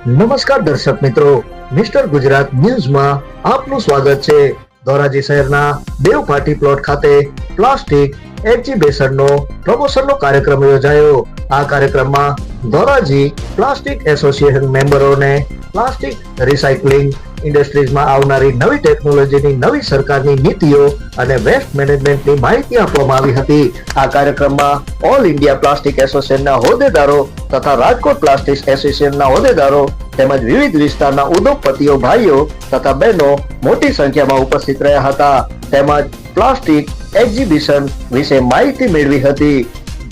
નમસ્કાર દર્શક મિત્રો, મિસ્ટર ગુજરાત ન્યૂઝમાં આપનું સ્વાગત છે। ધોરાજી શહેરના દેવપાટી પ્લોટ ખાતે પ્લાસ્ટિક એક્ઝિબિશનનો પ્રમોશનનો કાર્યક્રમ યોજાયો। આ કાર્યક્રમમાં ધોરાજી પ્લાસ્ટિક એસોસિએશન મેમ્બરોને પ્લાસ્ટિક રિસાયકલિંગ ઇન્ડસ્ટ્રીઝમાં આવનારી નવી ટેકનોલોજીની નવી સરકારની નીતિઓ અને વેસ્ટ મેનેજમેન્ટની માહિતી આપવામાં આવી હતી। આ કાર્યક્રમમાં ઓલ ઇન્ડિયા પ્લાસ્ટિક એસોસિએશનના હોદ્દેદારો તથા રાજકોટ પ્લાસ્ટિક એસોસિએશનના હોદ્દેદારો તેમજ વિવિધ વિસ્તારના ઉદ્યોગપતિઓ ભાઈઓ તથા બહેનો મોટી સંખ્યામાં ઉપસ્થિત રહ્યા હતા તેમજ પ્લાસ્ટિક એક્ઝિબિશન વિશે માહિતી મેળવી હતી।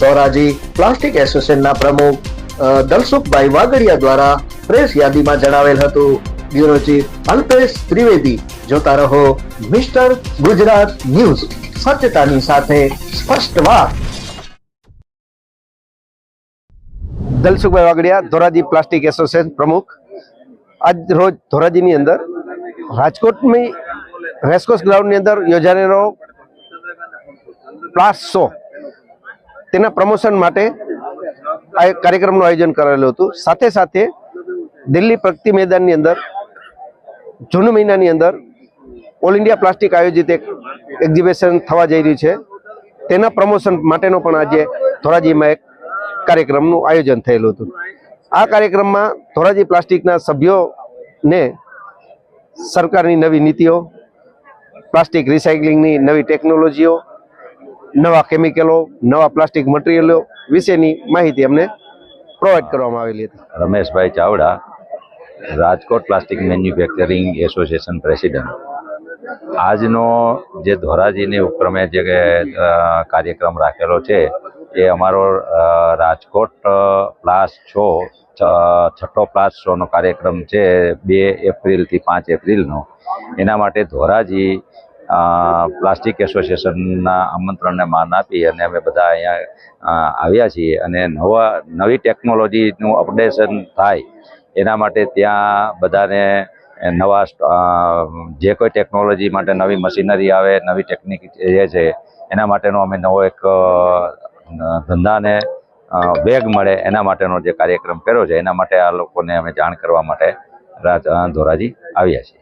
ધોરાજી પ્લાસ્ટિક એસોસિએશનના પ્રમુખ દલસુખભાઈ વાગડિયા દ્વારા પ્રેસ યાદીમાં જણાવેલ હતું। Bureau chief Alpesh Trivedi. જોતા રહો મિસ્ટર ગુજરાત ન્યૂઝ, સત્યતાની સાથે સ્પષ્ટ વાત। દલસુખભાઈ વાગડિયા, ધોરાજી પ્લાસ્ટિક એસોસિએશન પ્રમુખ। આજ રોજ ધોરાજીની અંદર રાજકોટની રેસકોર્સ ગ્રાઉન્ડની અંદર યોજાયેલો પ્લાસ્ટ શો તેના પ્રમોશન માટે આ એક કાર્યક્રમનું આયોજન કરેલું હતું। સાથે સાથે દિલ્હી પ્રગતિ મેદાનની અંદર જૂન મહિનાની અંદર ઓલ ઇન્ડિયા પ્લાસ્ટિક આયોજિત એક એક્ઝિબિશન થવા જઈ રહ્યું છે, તેના પ્રમોશન માટેનો પણ આજે ધોરાજીમાં એક કાર્યક્રમનું આયોજન થયેલું હતું। આ કાર્યક્રમમાં ધોરાજી પ્લાસ્ટિકના સભ્યોને સરકારની નવી નીતિઓ, પ્લાસ્ટિક રિસાયકલિંગની નવી ટેકનોલોજીઓ, નવા કેમિકલો, નવા પ્લાસ્ટિક મટીરિયલો વિશેની માહિતી અમને પ્રોવાઈડ કરવામાં આવેલી હતી। Rameshbhai Chavda, Rajkot plastic manufacturing association president. આજનો જે ધોરાજીની ઉપક્રમે જે કાર્યક્રમ રાખેલો છે એ અમારો રાજકોટ પ્લાસ્ટ શો, છઠ્ઠો પ્લાસ્ટ શોનો કાર્યક્રમ છે 2 એપ્રિલથી 5 એપ્રિલનો। એના માટે ધોરાજી પ્લાસ્ટિક એસોસિએશનના આમંત્રણને માન આપી અને અમે બધા અહીંયા આવ્યા છીએ અને નવી ટેકનોલોજીનું અપડેશન થાય એના માટે ત્યાં બધાને નવા જે કોઈ ટેકનોલોજી માટે નવી મશીનરી આવે, નવી ટેકનિક જે છે એના માટેનો અમે નવો એક ધંધાને વેગ મળે એના માટેનો જે કાર્યક્રમ કર્યો છે, એના માટે આ લોકોને અમે જાણ કરવા માટે ધોરાજી આવ્યા છીએ।